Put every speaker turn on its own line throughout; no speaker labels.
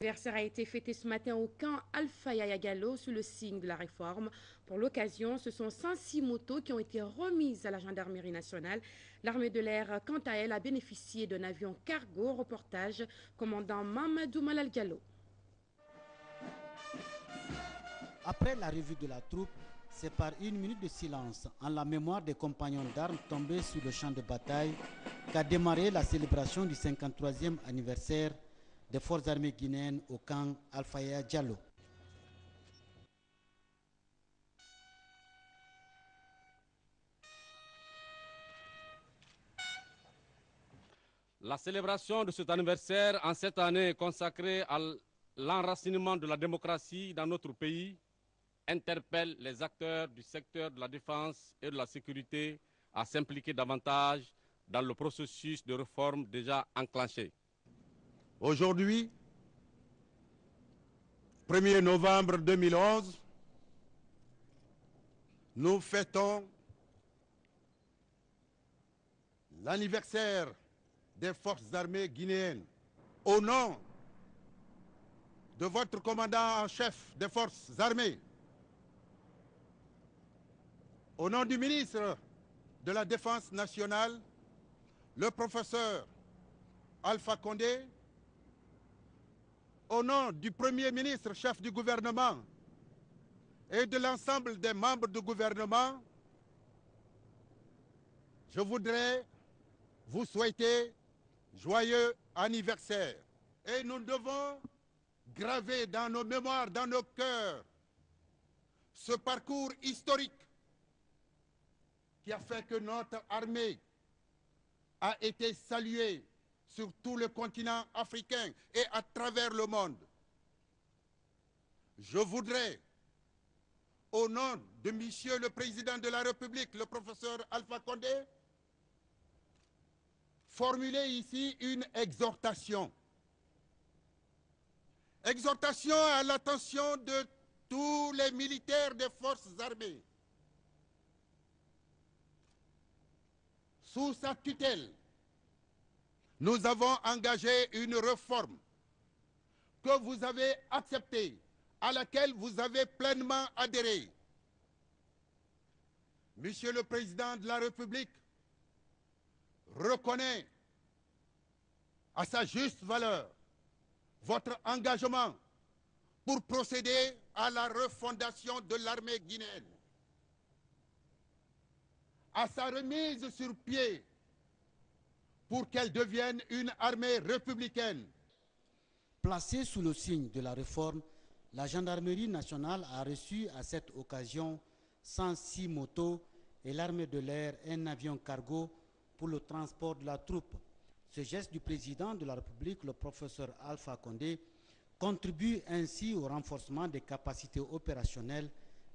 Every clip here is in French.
L'anniversaire a été fêté ce matin au camp Alpha Yaya Gallo sous le signe de la réforme. Pour l'occasion, ce sont 106 motos qui ont été remises à la gendarmerie nationale. L'armée de l'air, quant à elle, a bénéficié d'un avion cargo. Reportage, commandant Mamadou Malal Gallo.
Après la revue de la troupe, c'est par une minute de silence en la mémoire des compagnons d'armes tombés sur le champ de bataille qu'a démarré la célébration du 53e anniversaire des forces armées guinéennes au camp Alpha Yaya Diallo.
La célébration de cet anniversaire en cette année consacrée à l'enracinement de la démocratie dans notre pays interpelle les acteurs du secteur de la défense et de la sécurité à s'impliquer davantage dans le processus de réforme déjà enclenché.
Aujourd'hui, 1er novembre 2011, nous fêtons l'anniversaire des forces armées guinéennes. Au nom de votre commandant en chef des forces armées, au nom du ministre de la Défense nationale, le professeur Alpha Condé, au nom du Premier ministre chef du gouvernement et de l'ensemble des membres du gouvernement, je voudrais vous souhaiter joyeux anniversaire. Et nous devons graver dans nos mémoires, dans nos cœurs, ce parcours historique qui a fait que notre armée a été saluée sur tout le continent africain et à travers le monde. Je voudrais, au nom de Monsieur le Président de la République, le professeur Alpha Condé, formuler ici une exhortation. Exhortation à l'attention de tous les militaires des forces armées. Sous sa tutelle, nous avons engagé une réforme que vous avez acceptée, à laquelle vous avez pleinement adhéré. Monsieur le Président de la République reconnaît à sa juste valeur votre engagement pour procéder à la refondation de l'armée guinéenne, à sa remise sur pied pour qu'elle devienne une armée républicaine.
Placée sous le signe de la réforme, la gendarmerie nationale a reçu à cette occasion 106 motos et l'armée de l'air un avion cargo pour le transport de la troupe. Ce geste du président de la République, le professeur Alpha Condé, contribue ainsi au renforcement des capacités opérationnelles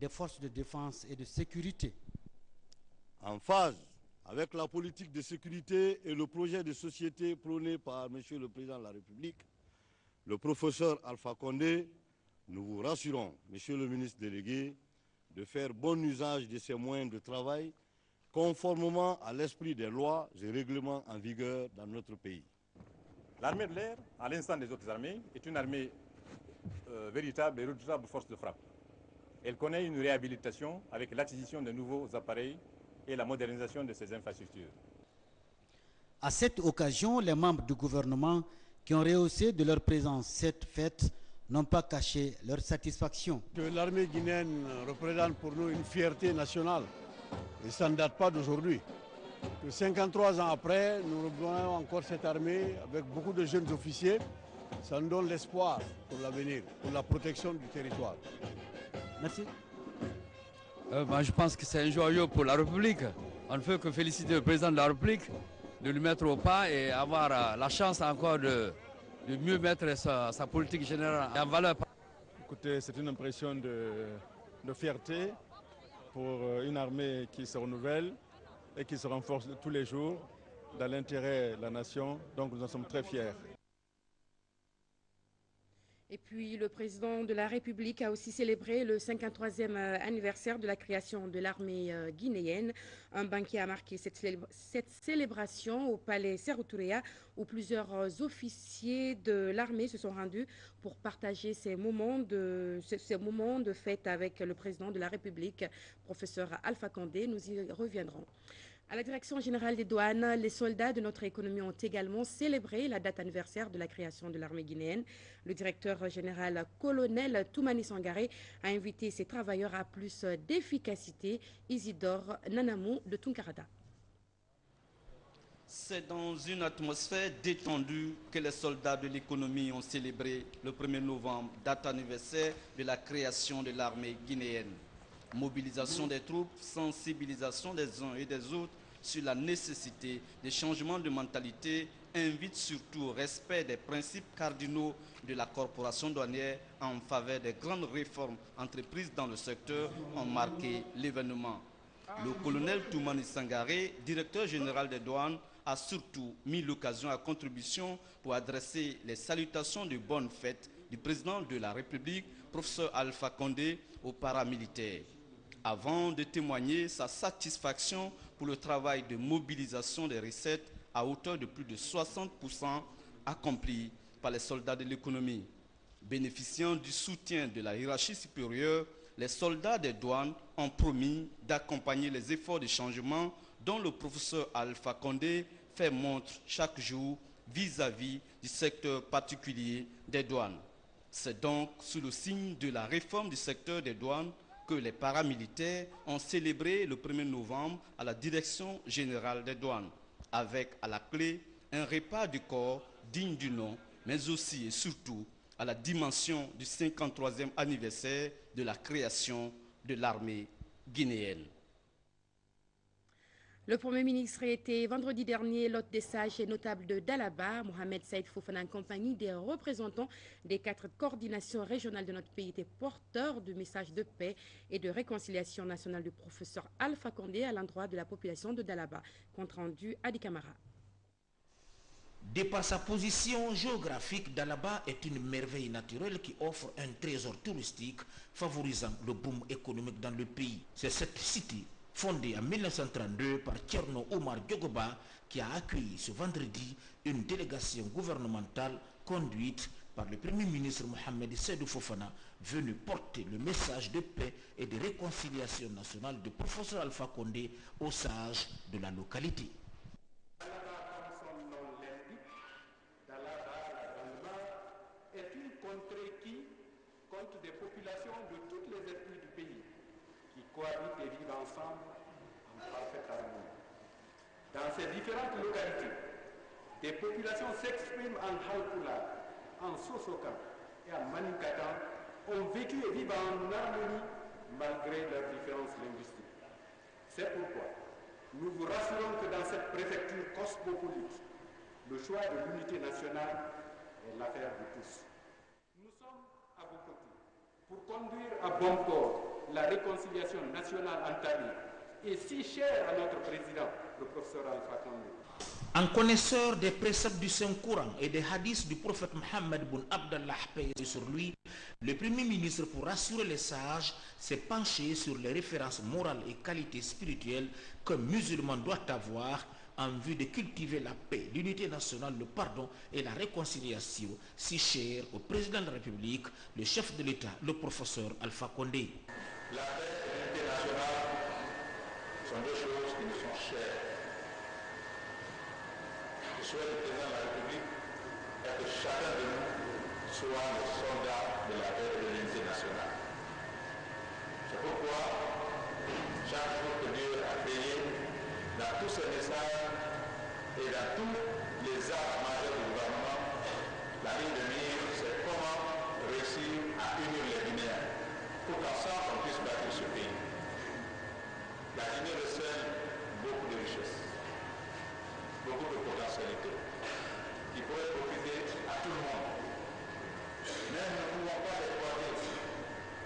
des forces de défense et de sécurité.
En phase avec la politique de sécurité et le projet de société prôné par M. le Président de la République, le professeur Alpha Condé, nous vous rassurons, Monsieur le ministre délégué, de faire bon usage de ces moyens de travail conformément à l'esprit des lois et règlements en vigueur dans notre pays.
L'armée de l'air, à l'instant des autres armées, est une armée véritable et redoutable force de frappe. Elle connaît une réhabilitation avec l'acquisition de nouveaux appareils et la modernisation de ses infrastructures.
À cette occasion, les membres du gouvernement qui ont rehaussé de leur présence cette fête n'ont pas caché leur satisfaction.
L'armée guinéenne représente pour nous une fierté nationale et ça ne date pas d'aujourd'hui. 53 ans après, nous revoyons encore cette armée avec beaucoup de jeunes officiers. Ça nous donne l'espoir pour l'avenir, pour la protection du territoire.
Merci.
Je pense que c'est un joyau pour la République. On ne peut que féliciter le président de la République de lui mettre au pas et avoir la chance encore de mieux mettre sa politique générale en valeur.
Écoutez, c'est une impression de fierté pour une armée qui se renouvelle et qui se renforce tous les jours dans l'intérêt de la nation. Donc nous en sommes très fiers.
Et puis, le président de la République a aussi célébré le 53e anniversaire de la création de l'armée guinéenne. Un banquet a marqué cette célébration au palais Sékou Touré, où plusieurs officiers de l'armée se sont rendus pour partager ces moments de fête avec le président de la République, professeur Alpha Condé. Nous y reviendrons. À la Direction générale des douanes, les soldats de notre économie ont également célébré la date anniversaire de la création de l'armée guinéenne. Le directeur général colonel Toumani Sangaré a invité ses travailleurs à plus d'efficacité. Isidore Nanamou de Tunkarada.
C'est dans une atmosphère détendue que les soldats de l'économie ont célébré le 1er novembre, date anniversaire de la création de l'armée guinéenne. Mobilisation des troupes, sensibilisation des uns et des autres sur la nécessité des changements de mentalité invite surtout au respect des principes cardinaux de la corporation douanière en faveur des grandes réformes entreprises dans le secteur ont marqué l'événement. Le colonel Toumani Sangaré, directeur général des douanes, a surtout mis l'occasion à contribution pour adresser les salutations de bonne fête du président de la République, professeur Alpha Condé, aux paramilitaires. Avant de témoigner sa satisfaction pour le travail de mobilisation des recettes à hauteur de plus de 60% accompli par les soldats de l'économie. Bénéficiant du soutien de la hiérarchie supérieure, les soldats des douanes ont promis d'accompagner les efforts de changement dont le professeur Alpha Condé fait montre chaque jour vis-à-vis du secteur particulier des douanes. C'est donc sous le signe de la réforme du secteur des douanes que les paramilitaires ont célébré le 1er novembre à la Direction générale des douanes, avec à la clé un repas du corps digne du nom, mais aussi et surtout à la dimension du 53e anniversaire de la création de l'armée guinéenne.
Le Premier ministre était vendredi dernier l'hôte des sages et notables de Dalaba. Mohamed Saïd Fofana, en compagnie des représentants des 4 coordinations régionales de notre pays, était porteur du message de paix et de réconciliation nationale du professeur Alpha Condé à l'endroit de la population de Dalaba. Compte rendu Adi Kamara.
De par sa position géographique, Dalaba est une merveille naturelle qui offre un trésor touristique favorisant le boom économique dans le pays. C'est cette cité fondée en 1932 par Tcherno Omar Diogoba qui a accueilli ce vendredi une délégation gouvernementale conduite par le Premier ministre Mohamed Saïd Fofana, venu porter le message de paix et de réconciliation nationale du professeur Alpha Condé aux sages de la localité.
Est une contrée qui compte des populations de toutes les ethnies du pays qui cohabitent et vivent ensemble en parfaite harmonie. Dans ces différentes localités, des populations s'expriment en Halpula, en Sosokan et en Maninkatan, ont vécu et vivent en harmonie malgré leurs différences linguistiques. C'est pourquoi nous vous rassurons que dans cette préfecture cosmopolite, le choix de l'unité nationale est l'affaire de tous. Nous sommes à vos côtés pour conduire à bon port la réconciliation nationale entamée et si chère à notre président, le professeur Alpha Condé.
En connaisseur des préceptes du Saint-Coran et des hadiths du prophète Mohammed bin Abdallah paix sur lui, le Premier ministre, pour rassurer les sages, s'est penché sur les références morales et qualités spirituelles qu'un musulman doit avoir en vue de cultiver la paix, l'unité nationale, le pardon et la réconciliation si chers au président de la République, le chef de l'État, le professeur Alpha Condé.
La paix et l'unité nationale sont deux choses qui nous sont chères. Le souhait du président de la République est que chacun de nous soit le soldat de la paix et de l'unité nationale. C'est pourquoi chaque jour que Dieu a créé, dans tous ces messages et dans tous les actes majeurs du gouvernement, la ligne de mire, c'est comment réussir à unir les Guinéens pour qu'ensemble on puisse bâtir ce pays. La Guinée recèle beaucoup de richesses, beaucoup de potentialités qui pourraient profiter à tout le monde. Mais nous ne pouvons pas les exploiter.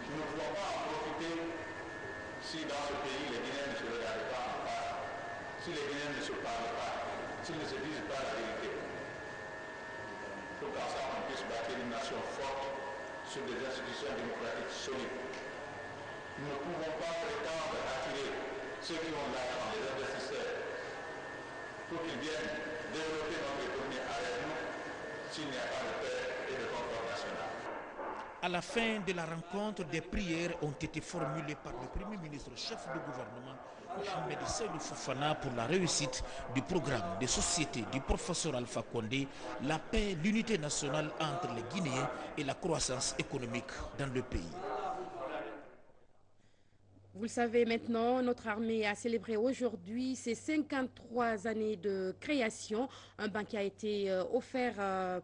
Nous ne pouvons pas en profiter si dans ce pays les Guinéens ne se regardent pas en face, si les Guinéens ne se parlent pas, s'ils ne se disent pas la vérité. Pour qu'ensemble on puisse bâtir une nation forte sur des institutions démocratiques solides. Nous ne pouvons pas prétendre attirer ceux qui ont l'argent, les investisseurs, pour qu'ils viennent développer notre économie avec nous s'il n'y a pas de paix et de concorde national.
À la fin de la rencontre, des prières ont été formulées par le Premier ministre, chef de gouvernement, Mohamed Seydou Fofana, pour la réussite du programme de société du professeur Alpha Condé, la paix, l'unité nationale entre les Guinéens et la croissance économique dans le pays.
Vous le savez maintenant, notre armée a célébré aujourd'hui ses 53 années de création. Un banquet a été offert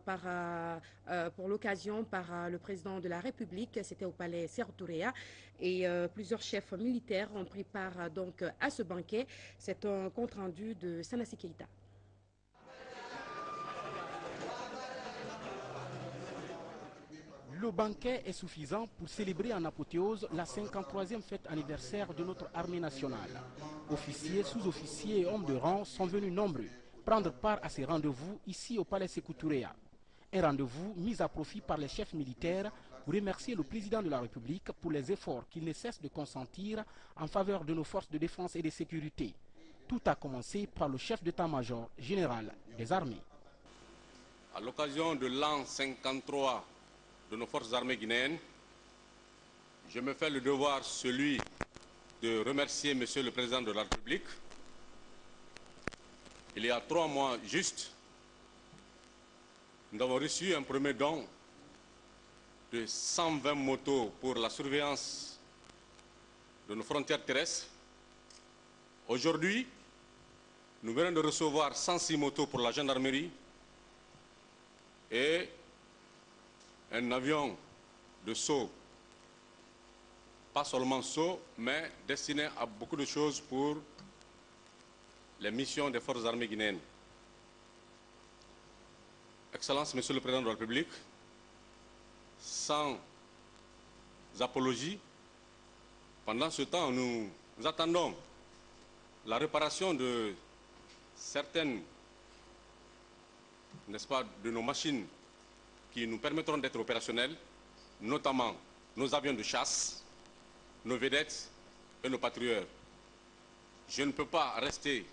pour l'occasion par le président de la République. C'était au palais Sékou Touré. Et plusieurs chefs militaires ont pris part donc à ce banquet. C'est un compte-rendu de Sanassi Keïta.
Le banquet est suffisant pour célébrer en apothéose la 53e fête anniversaire de notre armée nationale. Officiers, sous-officiers et hommes de rang sont venus nombreux prendre part à ces rendez-vous ici au palais Sékou Touré. Un rendez-vous mis à profit par les chefs militaires pour remercier le président de la République pour les efforts qu'il ne cesse de consentir en faveur de nos forces de défense et de sécurité. Tout a commencé par le chef d'état-major général des armées.
À l'occasion de l'an 53 de nos forces armées guinéennes, je me fais le devoir, celui de remercier Monsieur le Président de la République. Il y a 3 mois juste, nous avons reçu un premier don de 120 motos pour la surveillance de nos frontières terrestres. Aujourd'hui, nous venons de recevoir 106 motos pour la gendarmerie et un avion de saut, pas seulement saut, mais destiné à beaucoup de choses pour les missions des forces armées guinéennes. Excellence, Monsieur le Président de la République, sans apologie, pendant ce temps, nous attendons la réparation de certaines, n'est-ce pas, de nos machines qui nous permettront d'être opérationnels, notamment nos avions de chasse, nos vedettes et nos patrouilleurs. Je ne peux pas rester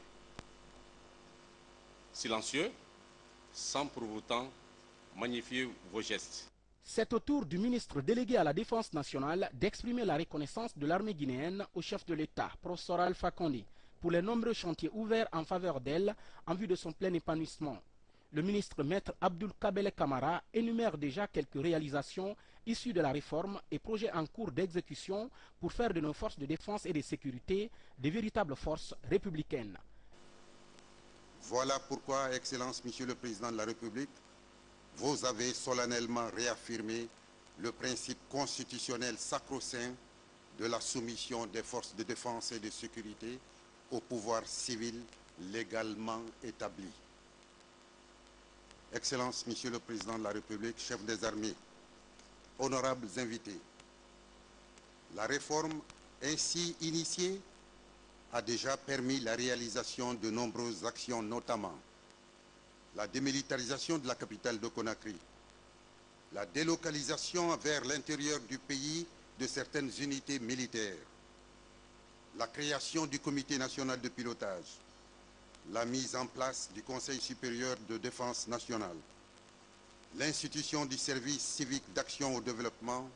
silencieux sans pour autant magnifier vos gestes.
C'est au tour du ministre délégué à la Défense nationale d'exprimer la reconnaissance de l'armée guinéenne au chef de l'État, professeur Alpha Condé, pour les nombreux chantiers ouverts en faveur d'elle en vue de son plein épanouissement. Le ministre maître Abdoul Kabele Kamara énumère déjà quelques réalisations issues de la réforme et projets en cours d'exécution pour faire de nos forces de défense et de sécurité de véritables forces républicaines.
Voilà pourquoi, Excellence, Monsieur le Président de la République, vous avez solennellement réaffirmé le principe constitutionnel sacro-saint de la soumission des forces de défense et de sécurité au pouvoir civil légalement établi. Excellence, Monsieur le Président de la République, chef des armées, honorables invités, la réforme ainsi initiée a déjà permis la réalisation de nombreuses actions, notamment la démilitarisation de la capitale de Conakry, la délocalisation vers l'intérieur du pays de certaines unités militaires, la création du Comité national de pilotage, la mise en place du Conseil supérieur de défense nationale, l'institution du service civique d'action au développement,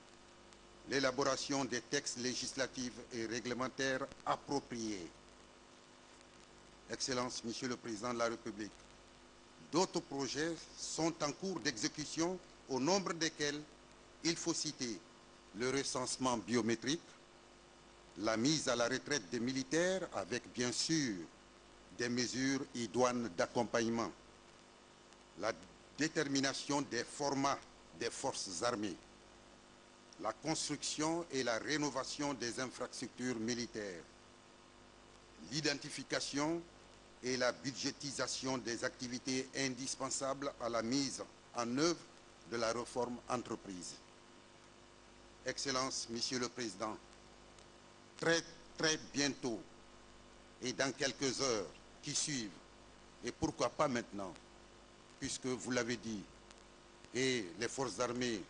l'élaboration des textes législatifs et réglementaires appropriés. Excellence, Monsieur le Président de la République, d'autres projets sont en cours d'exécution, au nombre desquels il faut citer le recensement biométrique, la mise à la retraite des militaires avec bien sûr des mesures idoines d'accompagnement, la détermination des formats des forces armées, la construction et la rénovation des infrastructures militaires, l'identification et la budgétisation des activités indispensables à la mise en œuvre de la réforme entreprise. Excellence, Monsieur le Président, très bientôt et dans quelques heures qui suivent, et pourquoi pas maintenant, puisque vous l'avez dit, et les forces armées